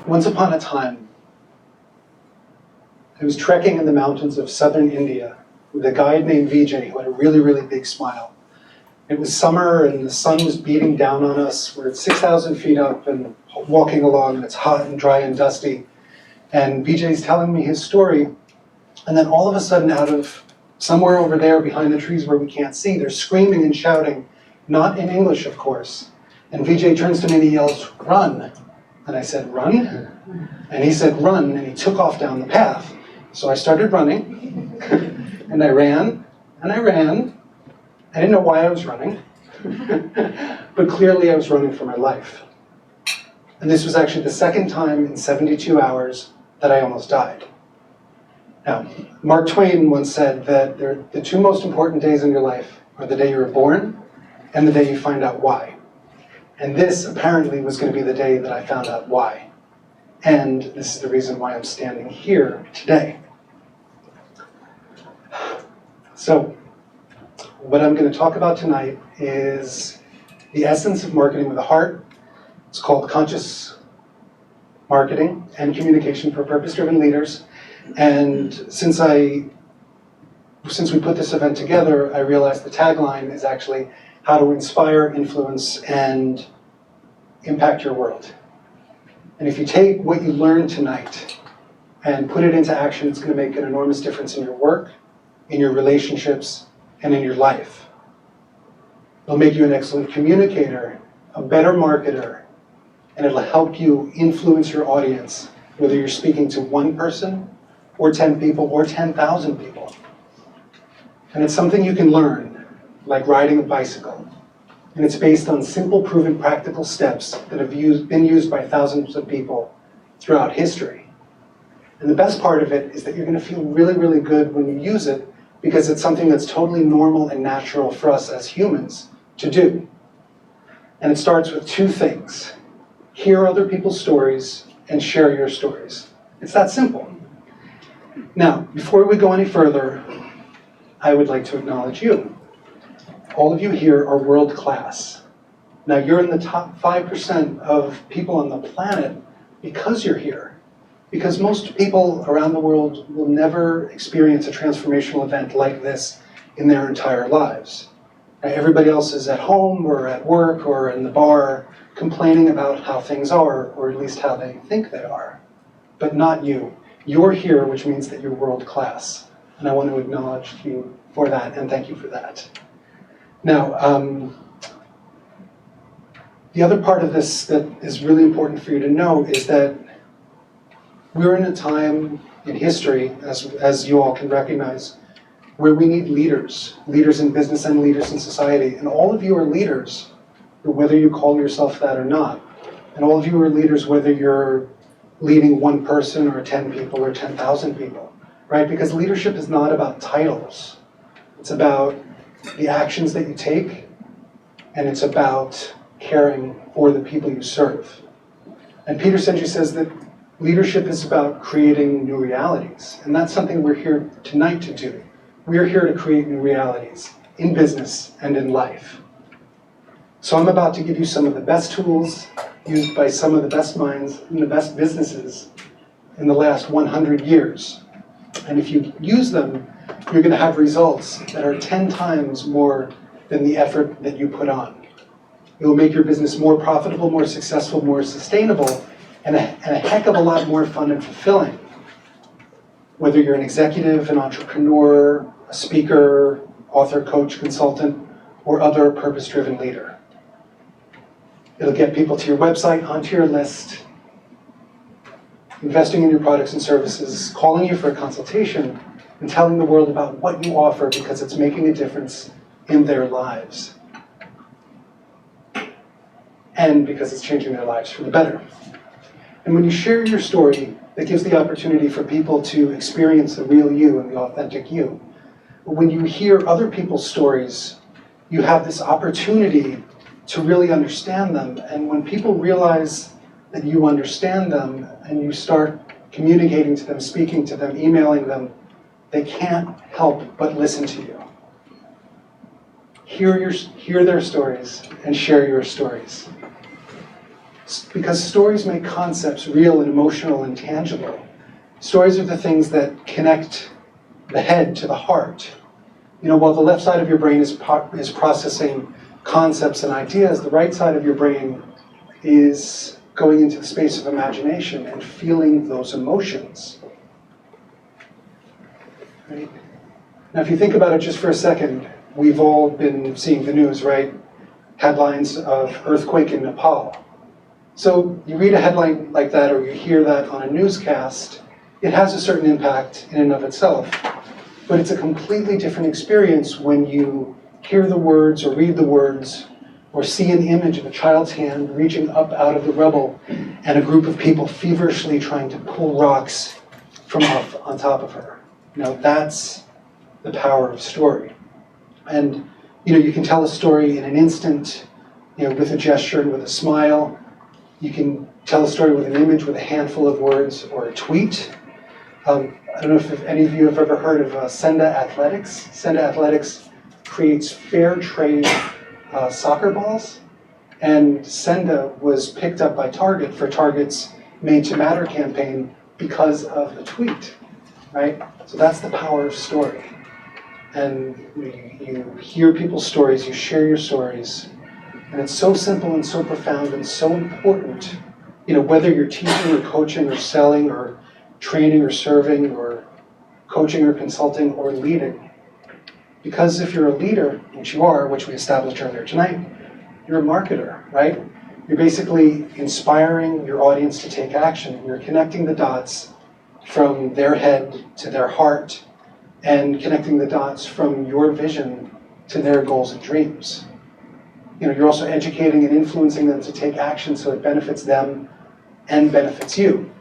Once upon a time, I was trekking in the mountains of southern India with a guide named Vijay who had a really, really big smile. It was summer and the sun was beating down on us. We're at 6,000 feet up and walking along, and it's hot and dry and dusty. And Vijay's telling me his story, and then all of a sudden, out of somewhere over there behind the trees where we can't see, they're screaming and shouting, not in English, of course. And Vijay turns to me and he yells, "Run!" And I said, "Run?" And he said, "Run," and he took off down the path. So I started running, and I ran, and I ran. I didn't know why I was running, but clearly I was running for my life. And this was actually the second time in 72 hours that I almost died. Now, Mark Twain once said that the two most important days in your life are the day you were born and the day you find out why. And this apparently was going to be the day that I found out why. And this is the reason why I'm standing here today. So, what I'm going to talk about tonight is the essence of marketing with a heart. It's called Conscious Marketing and Communication for Purpose-Driven Leaders. And since we put this event together, I realized the tagline is actually how to inspire, influence, and impact your world. And if you take what you learned tonight and put it into action, it's going to make an enormous difference in your work, in your relationships, and in your life. It'll make you an excellent communicator, a better marketer, and it'll help you influence your audience, whether you're speaking to one person, or 10 people, or 10,000 people. And it's something you can learn, like riding a bicycle. And it's based on simple, proven, practical steps that have been used by thousands of people throughout history. And the best part of it is that you're going to feel really, really good when you use it, because it's something that's totally normal and natural for us as humans to do. And it starts with two things: hear other people's stories and share your stories. It's that simple. Now, before we go any further, I would like to acknowledge you. All of you here are world class. Now, you're in the top 5% of people on the planet because you're here. Because most people around the world will never experience a transformational event like this in their entire lives. Everybody else is at home or at work or in the bar complaining about how things are, or at least how they think they are. But not you. You're here, which means that you're world class. And I want to acknowledge you for that, and thank you for that. Now, the other part of this that is really important for you to know is that we're in a time in history, as you all can recognize, where we need leaders in business and leaders in society. And all of you are leaders, whether you call yourself that or not. And all of you are leaders whether you're leading one person or 10 people or 10,000 people, right? Because leadership is not about titles. It's about the actions that you take, and it's about caring for the people you serve. And Peter Senge says that leadership is about creating new realities, and that's something we're here tonight to do. We're here to create new realities in business and in life. So I'm about to give you some of the best tools used by some of the best minds in the best businesses in the last 100 years. And if you use them, you're going to have results that are 10 times more than the effort that you put on. It will make your business more profitable, more successful, more sustainable, and a heck of a lot more fun and fulfilling. Whether you're an executive, an entrepreneur, a speaker, author, coach, consultant, or other purpose-driven leader. It'll get people to your website, onto your list, investing in your products and services, calling you for a consultation, and telling the world about what you offer because it's making a difference in their lives. And because it's changing their lives for the better. And when you share your story, that gives the opportunity for people to experience the real you and the authentic you. But when you hear other people's stories, you have this opportunity to really understand them. And when people realize that you understand them and you start communicating to them, speaking to them, emailing them, they can't help but listen to you. Hear their stories and share your stories. Because stories make concepts real and emotional and tangible. Stories are the things that connect the head to the heart. While the left side of your brain is processing concepts and ideas, the right side of your brain is going into the space of imagination and feeling those emotions. Right? Now, if you think about it just for a second, we've all been seeing the news, right? Headlines of earthquake in Nepal. So you read a headline like that or you hear that on a newscast, it has a certain impact in and of itself. But it's a completely different experience when you hear the words or read the words or see an image of a child's hand reaching up out of the rubble and a group of people feverishly trying to pull rocks from off on top of her. That's the power of story. And you can tell a story in an instant, with a gesture and with a smile. You can tell a story with an image, with a handful of words, or a tweet. I don't know if any of you have ever heard of Senda Athletics. Senda Athletics creates fair trade soccer balls. And Senda was picked up by Target for Target's Made to Matter campaign because of a tweet, right? So that's the power of story. And you hear people's stories, you share your stories, and it's so simple and so profound and so important, whether you're teaching or coaching or selling or training or serving or coaching or consulting or leading. Because if you're a leader, which you are, which we established earlier tonight, you're a marketer, right? You're basically inspiring your audience to take action. You're connecting the dots from their head to their heart and connecting the dots from your vision to their goals and dreams. You're also educating and influencing them to take action so it benefits them and benefits you.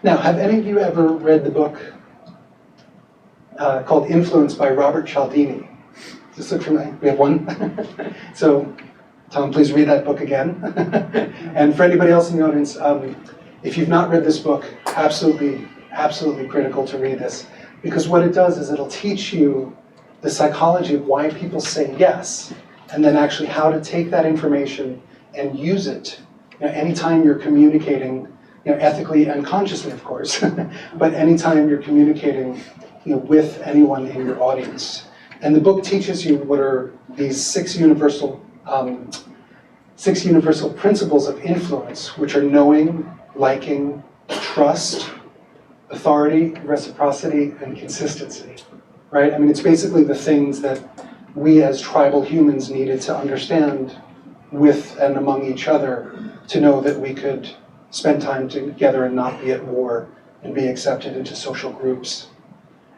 Now, have any of you ever read the book called Influence by Robert Cialdini? Just look for me. We have one. So, Tom, please read that book again. And for anybody else in the audience, if you've not read this book, absolutely critical to read this. Because what it does is it'll teach you the psychology of why people say yes, and then actually how to take that information and use it. Anytime you're communicating, ethically and consciously, of course, but anytime you're communicating, with anyone in your audience. And the book teaches you what are these six universal principles of influence, which are knowing, liking, trust, authority, reciprocity, and consistency, right? I mean, it's basically the things that we as tribal humans needed to understand with and among each other to know that we could spend time together and not be at war and be accepted into social groups.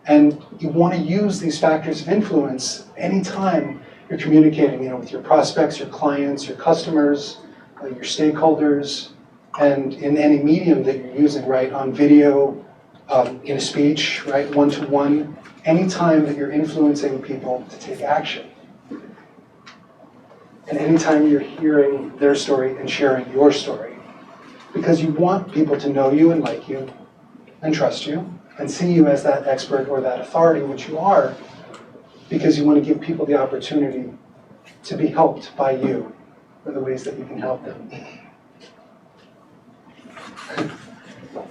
And you want to use these factors of influence anytime you're communicating, with your prospects, your clients, your customers, your stakeholders, and in any medium that you're using, right? On video, in a speech, right? One-to-one, anytime that you're influencing people to take action. And anytime you're hearing their story and sharing your story. Because you want people to know you and like you and trust you and see you as that expert or that authority, which you are, because you want to give people the opportunity to be helped by you for the ways that you can help them.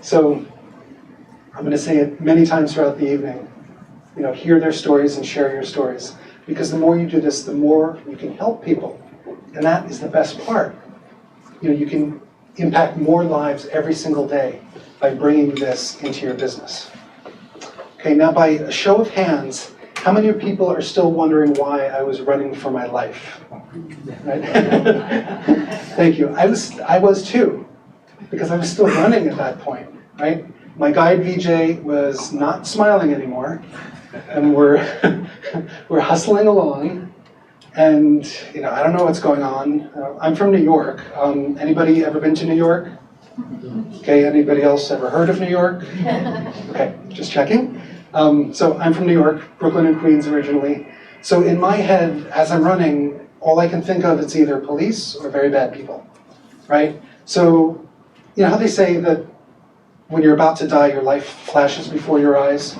So I'm going to say it many times throughout the evening, hear their stories and share your stories. Because the more you do this, the more you can help people. And that is the best part. You can impact more lives every single day by bringing this into your business. Okay, now by a show of hands, how many people are still wondering why I was running for my life? Right? Thank you. I was too, because I was still running at that point, right? My guide VJ was not smiling anymore, and we're hustling along, and I don't know what's going on. I'm from New York. Anybody ever been to New York? Okay, anybody else ever heard of New York? Okay, just checking. So I'm from New York, Brooklyn and Queens originally. So in my head, as I'm running, all I can think of is either police or very bad people, right? So, how they say that when you're about to die, your life flashes before your eyes?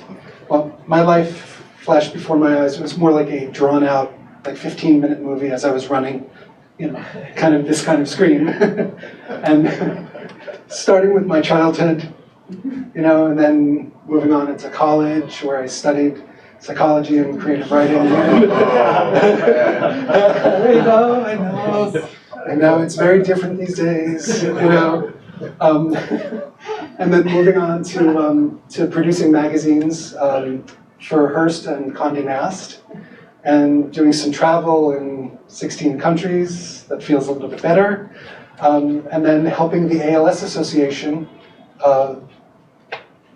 Well, my life flashed before my eyes. It was more like a drawn-out, 15-minute movie as I was running. kind of this kind of screen. And starting with my childhood, and then moving on into college where I studied psychology and creative writing. I know, it's very different these days, And then moving on to producing magazines for Hearst and Condé Nast, and doing some travel in 16 countries. That feels a little bit better. And then helping the ALS Association.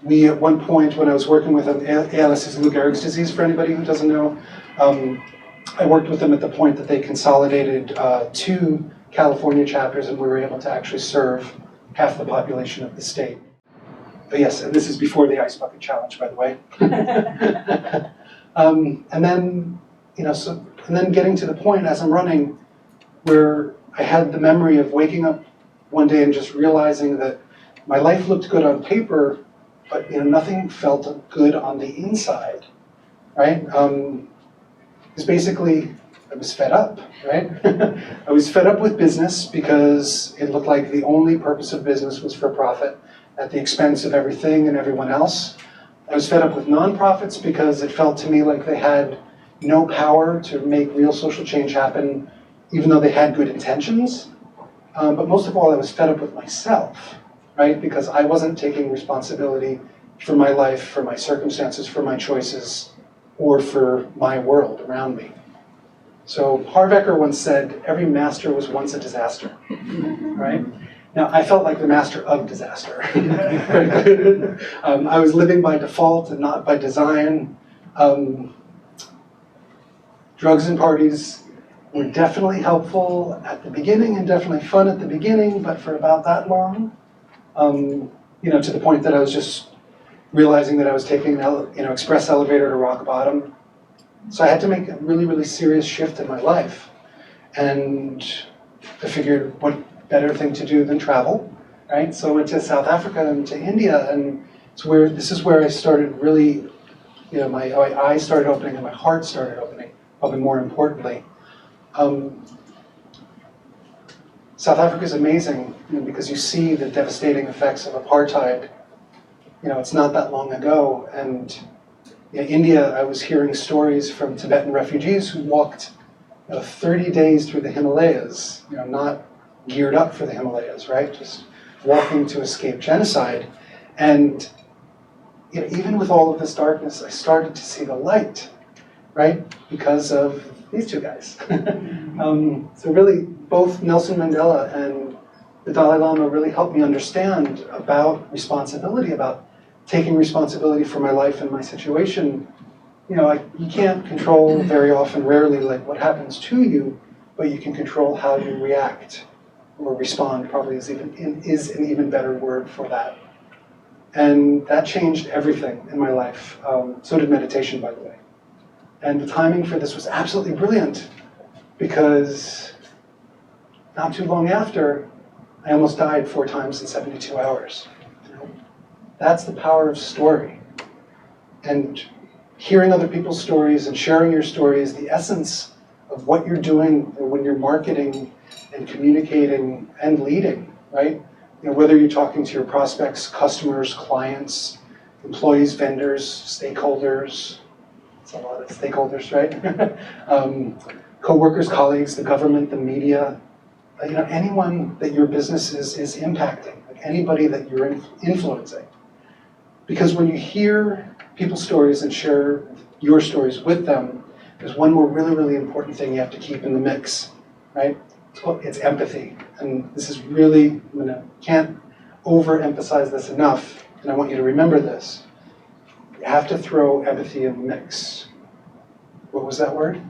We, at one point, when I was working with them, ALS is Lou Gehrig's disease, for anybody who doesn't know. I worked with them at the point that they consolidated 2 California chapters, and we were able to actually serve half the population of the state. But yes, and this is before the Ice Bucket Challenge, by the way. And then, and then getting to the point as I'm running where I had the memory of waking up one day and just realizing that my life looked good on paper, but nothing felt good on the inside, right? Because basically, I was fed up, right? I was fed up with business because it looked like the only purpose of business was for profit at the expense of everything and everyone else. I was fed up with nonprofits because it felt to me like they had no power to make real social change happen, even though they had good intentions. But most of all, I was fed up with myself, right? Because I wasn't taking responsibility for my life, for my circumstances, for my choices, or for my world around me. So Harvecker once said, every master was once a disaster, right? Now, I felt like the master of disaster. I was living by default and not by design. Drugs and parties were definitely helpful at the beginning and definitely fun at the beginning, but for about that long, to the point that I was just realizing that I was taking an express elevator to rock bottom. So I had to make a really, really serious shift in my life. And I figured what better thing to do than travel, right? So I went to South Africa and to India, and this is where I started really, my eyes started opening and my heart started opening, probably more importantly. South Africa is amazing because you see the devastating effects of apartheid. It's not that long ago, and in India, I was hearing stories from Tibetan refugees who walked 30 days through the Himalayas, not geared up for the Himalayas, right? Just walking to escape genocide. And even with all of this darkness, I started to see the light, right? Because of these 2 guys. So really, both Nelson Mandela and the Dalai Lama really helped me understand about responsibility, about taking responsibility for my life and my situation. You can't control very often, rarely, like what happens to you, but you can control how you react or respond. Probably is an even better word for that. And that changed everything in my life. So did meditation, by the way. And the timing for this was absolutely brilliant because not too long after, I almost died 4 times in 72 hours. That's the power of story. And hearing other people's stories and sharing your story is the essence of what you're doing when you're marketing and communicating and leading, right? Whether you're talking to your prospects, customers, clients, employees, vendors, stakeholders. It's a lot of stakeholders, right? Co-workers, colleagues, the government, the media, anyone that your business is impacting, like anybody that you're influencing. Because when you hear people's stories and share your stories with them, there's one more really, really important thing you have to keep in the mix, right? It's empathy. And this is really, can't overemphasize this enough, and I want you to remember this. You have to throw empathy in the mix. What was that word?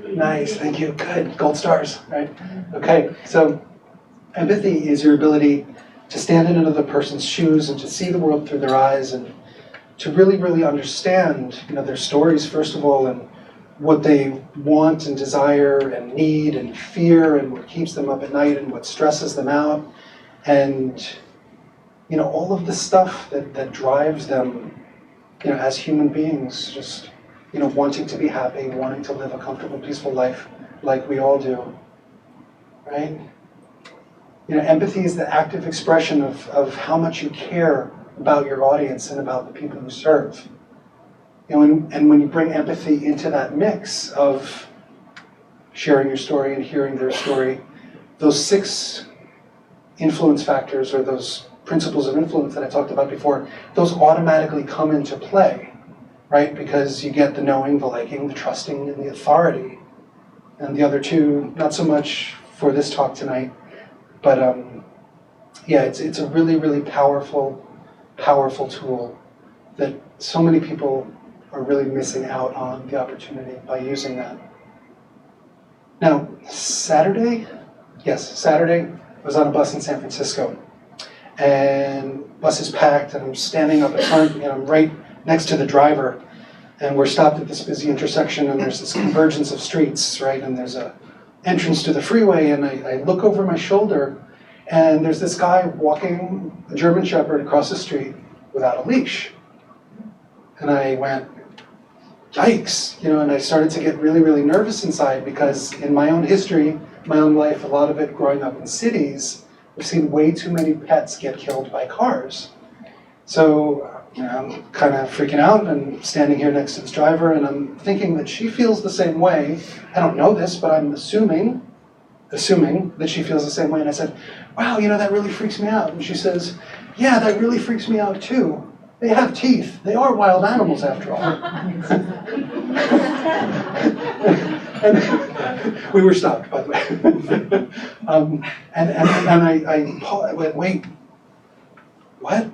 Nice, thank you, good, gold stars, right? Okay, so empathy is your ability to stand in another person's shoes and to see the world through their eyes and to really, really understand, their stories, first of all, and what they want and desire and need and fear and what keeps them up at night and what stresses them out. And, all of the stuff that drives them, as human beings, just, wanting to be happy, wanting to live a comfortable, peaceful life like we all do. right? Empathy is the active expression of how much you care about your audience and about the people you serve. And when you bring empathy into that mix of sharing your story and hearing their story, those 6 influence factors, or those principles of influence that I talked about before, those automatically come into play, right? Because you get the knowing, the liking, the trusting, and the authority. And the other 2, not so much for this talk tonight, but yeah, it's a really, really powerful tool that so many people are really missing out on the opportunity by using that. Now, Saturday, I was on a bus in San Francisco, and bus is packed, and I'm standing up at front, and I'm right next to the driver, and we're stopped at this busy intersection, and there's this convergence of streets, right, and there's a entrance to the freeway, and I look over my shoulder, and there's this guy walking a German Shepherd across the street without a leash. And I went, yikes, and I started to get really, really nervous inside, because in my own history, my own life, a lot of it growing up in cities, I've seen way too many pets get killed by cars. So, I'm kind of freaking out and standing here next to this driver, and I'm thinking that she feels the same way. I don't know this, but I'm assuming that she feels the same way. And I said, wow, that really freaks me out. And she says, yeah, that really freaks me out too. They have teeth. They are wild animals after all. And we were stopped, by the way. I went, wait, what?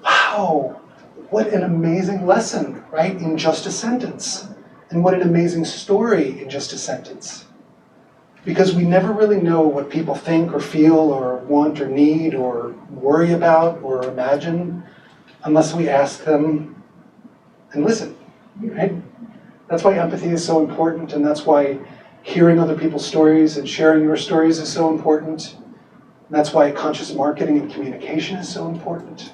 Wow, what an amazing lesson, right, in just a sentence. And what an amazing story in just a sentence. Because we never really know what people think or feel or want or need or worry about or imagine unless we ask them and listen, right? That's why empathy is so important, and that's why hearing other people's stories and sharing your stories is so important. And that's why conscious marketing and communication is so important,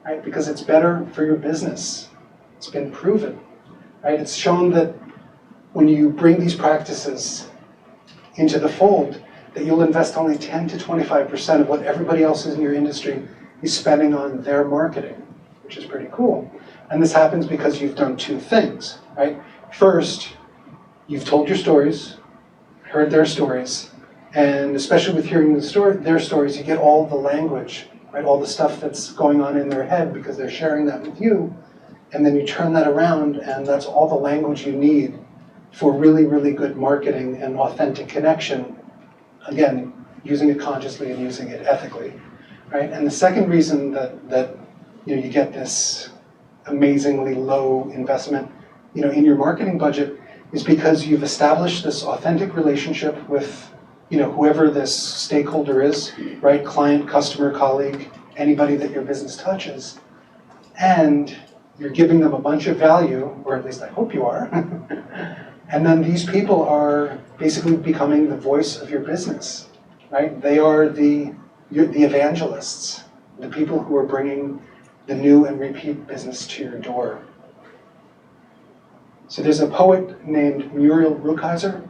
right? Because it's better for your business. It's been proven, right? It's shown that when you bring these practices into the fold, that you'll invest only 10 to 25% of what everybody else in your industry is spending on their marketing, which is pretty cool. And this happens because you've done 2 things, right? First, you've told your stories, heard their stories, and especially with hearing their stories, you get all the language, right? All the stuff that's going on in their head because they're sharing that with you, and then you turn that around, and that's all the language you need for really, really good marketing and authentic connection. Again, using it consciously and using it ethically, right? And the second reason that you get this amazingly low investment, in your marketing budget is because you've established this authentic relationship with, whoever this stakeholder is, right? Client, customer, colleague, anybody that your business touches, and you're giving them a bunch of value, or at least I hope you are. And then these people are basically becoming the voice of your business, right? They are the evangelists, the people who are bringing the new and repeat business to your door. So there's a poet named Muriel Rukeyser,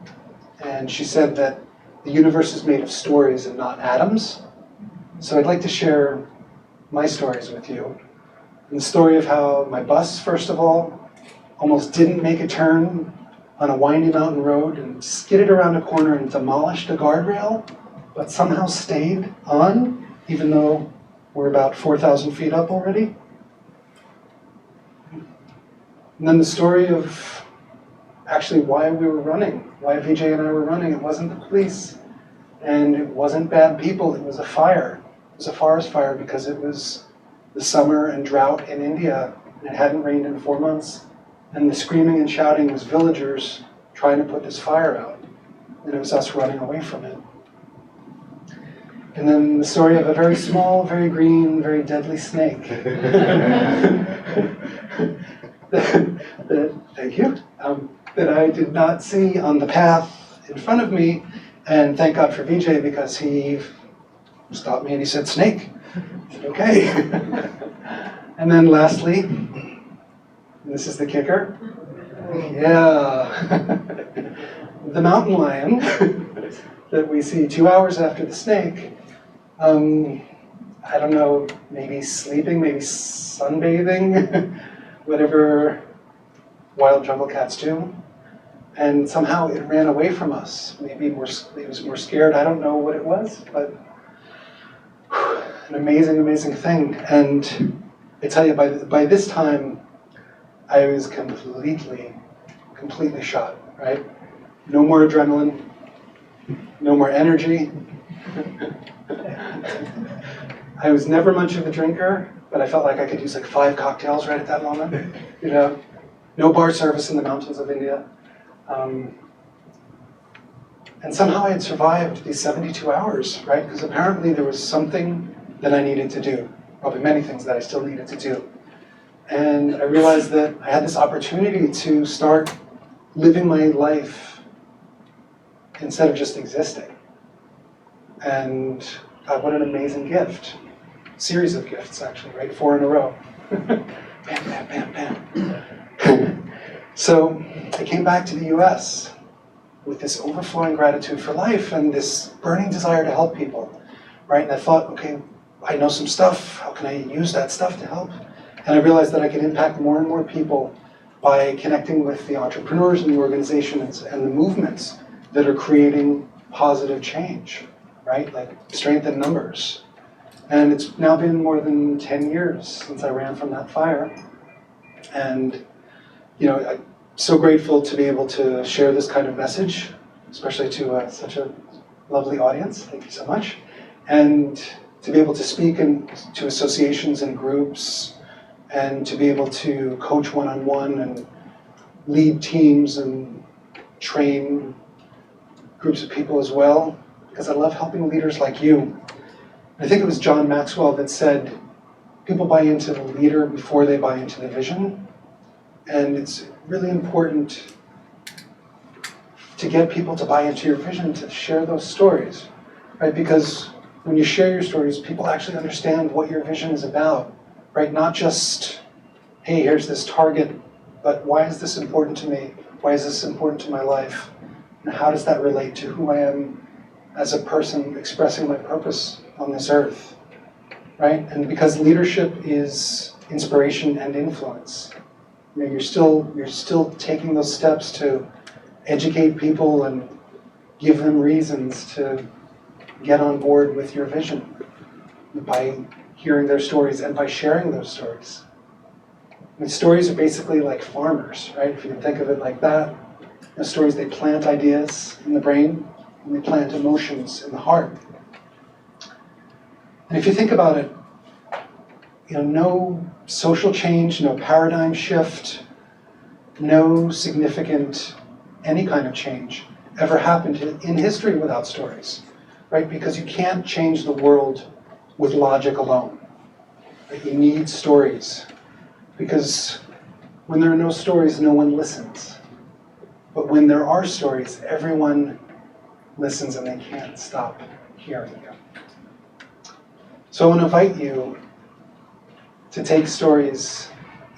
and she said that the universe is made of stories and not atoms. So I'd like to share my stories with you. And the story of how my bus, first of all, almost didn't make a turn on a windy mountain road and skidded around a corner and demolished a guardrail, but somehow stayed on, even though we're about 4,000 feet up already. And then the story of actually why we were running, why Vijay and I were running. It wasn't the police, and it wasn't bad people, it was a fire. It was a forest fire because it was the summer and drought in India, and it hadn't rained in 4 months. And the screaming and shouting was villagers trying to put this fire out. And it was us running away from it. And then the story of a very small, very green, very deadly snake. Thank you. That I did not see on the path in front of me. And thank God for Vijay, because he stopped me and he said, snake. I said, okay. And then lastly, and this is the kicker. Yeah. The mountain lion that we see 2 hours after the snake, I don't know, maybe sleeping, maybe sunbathing, whatever wild jungle cats do. And somehow it ran away from us. Maybe it was more scared. I don't know what it was, but an amazing, amazing thing. And I tell you, by this time, I was completely shot, right? No more adrenaline, no more energy. I was never much of a drinker, but I felt like I could use like 5 cocktails right at that moment. You know, no bar service in the mountains of India. And somehow I had survived these 72 hours, right? Because apparently there was something that I needed to do, probably many things that I still needed to do. And I realized that I had this opportunity to start living my life instead of just existing. And what an amazing gift. Series of gifts, actually, right? 4 in a row. Bam, bam, bam, bam. So I came back to the US with this overflowing gratitude for life and this burning desire to help people, right? And I thought, okay, I know some stuff. How can I use that stuff to help? And I realized that I could impact more and more people by connecting with the entrepreneurs and the organizations and the movements that are creating positive change, right? Like strength in numbers. And it's now been more than 10 years since I ran from that fire. And, you know, I'm so grateful to be able to share this kind of message, especially to such a lovely audience. Thank you so much. And to be able to speak to associations and groups, and to be able to coach one-on-one and lead teams and train groups of people as well, because I love helping leaders like you. I think it was John Maxwell that said, people buy into the leader before they buy into the vision. And it's really important to get people to buy into your vision, to share those stories, right? Because when you share your stories, people actually understand what your vision is about, right? Not just, hey, here's this target, but why is this important to me? Why is this important to my life? And how does that relate to who I am as a person expressing my purpose on this earth, right? And because leadership is inspiration and influence, you know, you're still taking those steps to educate people and give them reasons to get on board with your vision by hearing their stories and by sharing those stories. I mean, stories are basically like farmers, right? If you can think of it like that. The stories, they plant ideas in the brain and they plant emotions in the heart. And if you think about it, you know, no social change, no paradigm shift, no significant any kind of change ever happened in history without stories, right? Because you can't change the world with logic alone. Right? You need stories, because when there are no stories, no one listens. But when there are stories, everyone listens and they can't stop hearing you. So I want to invite you to take stories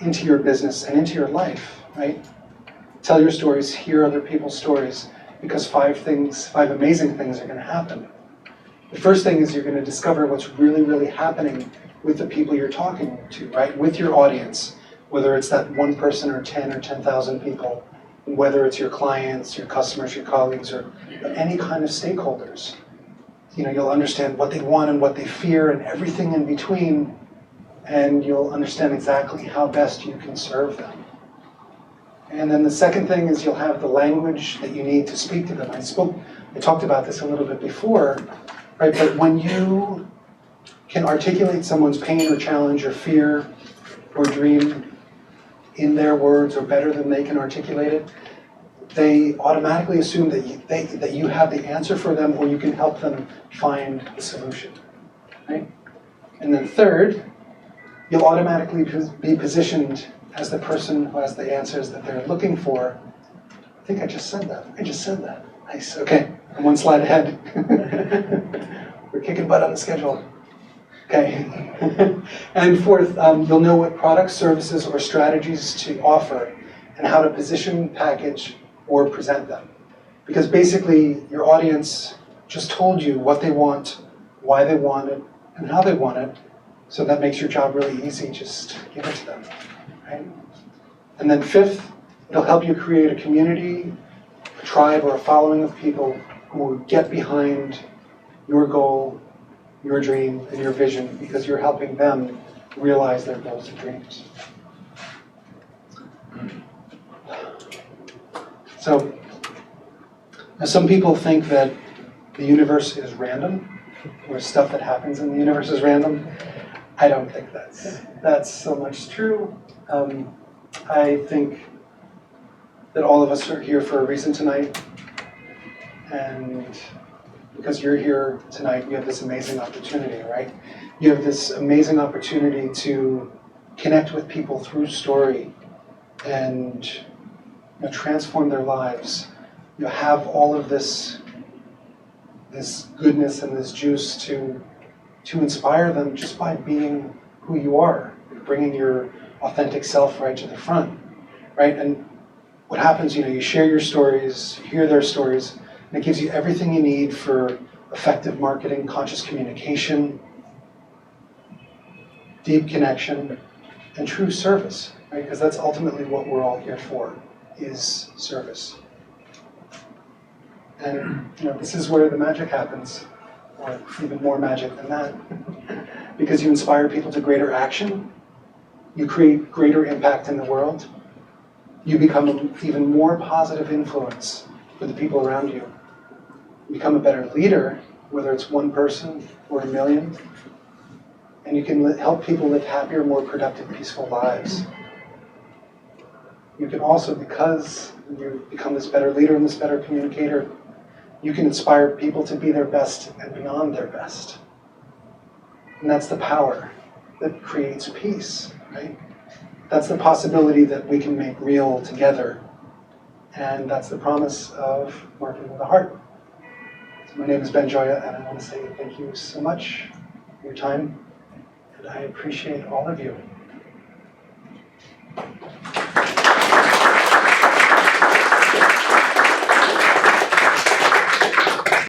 into your business and into your life, right? Tell your stories, hear other people's stories, because 5 amazing things are going to happen. The first thing is you're going to discover what's really, really happening with the people you're talking to, right? With your audience, whether it's that one person or 10 or 10,000 people, whether it's your clients, your customers, your colleagues, or any kind of stakeholders. You know, you'll understand what they want and what they fear and everything in between, and you'll understand exactly how best you can serve them. And then the second thing is you'll have the language that you need to speak to them. I talked about this a little bit before, right? But when you can articulate someone's pain or challenge or fear or dream in their words or better than they can articulate it, they automatically assume that you have the answer for them, or you can help them find the solution, right? And then third, you'll automatically be positioned as the person who has the answers that they're looking for. I think I just said that. Nice, okay, I'm 1 slide ahead. We're kicking butt on the schedule. Okay. And fourth, you'll know what products, services, or strategies to offer and how to position, package, or present them. Because basically, your audience just told you what they want, why they want it, and how they want it. So that makes your job really easy. Just give it to them, right? And then fifth, it'll help you create a community, a tribe, or a following of people who will get behind your goal, your dream, and your vision, because you're helping them realize their goals and dreams. So, now some people think that the universe is random, or stuff that happens in the universe is random. I don't think that's so much true. I think that all of us are here for a reason tonight, and because you're here tonight, you have this amazing opportunity, right? You have this amazing opportunity to connect with people through story and transform their lives. You have all of this goodness and this juice to inspire them just by being who you are, bringing your authentic self right to the front, right? And what happens, you share your stories, you hear their stories, and it gives you everything you need for effective marketing, conscious communication, deep connection, and true service, right? Because that's ultimately what we're all here for, is service. And this is where the magic happens, or even more magic than that. Because you inspire people to greater action, you create greater impact in the world, you become an even more positive influence for the people around you. You become a better leader, whether it's one person or a million, and you can help people live happier, more productive, peaceful lives. You can also, because you become this better leader and this better communicator, you can inspire people to be their best and beyond their best. And that's the power that creates peace, right? That's the possibility that we can make real together. And that's the promise of Marketing with a Heart. So my name is Gioia, and I want to say thank you so much for your time. And I appreciate all of you.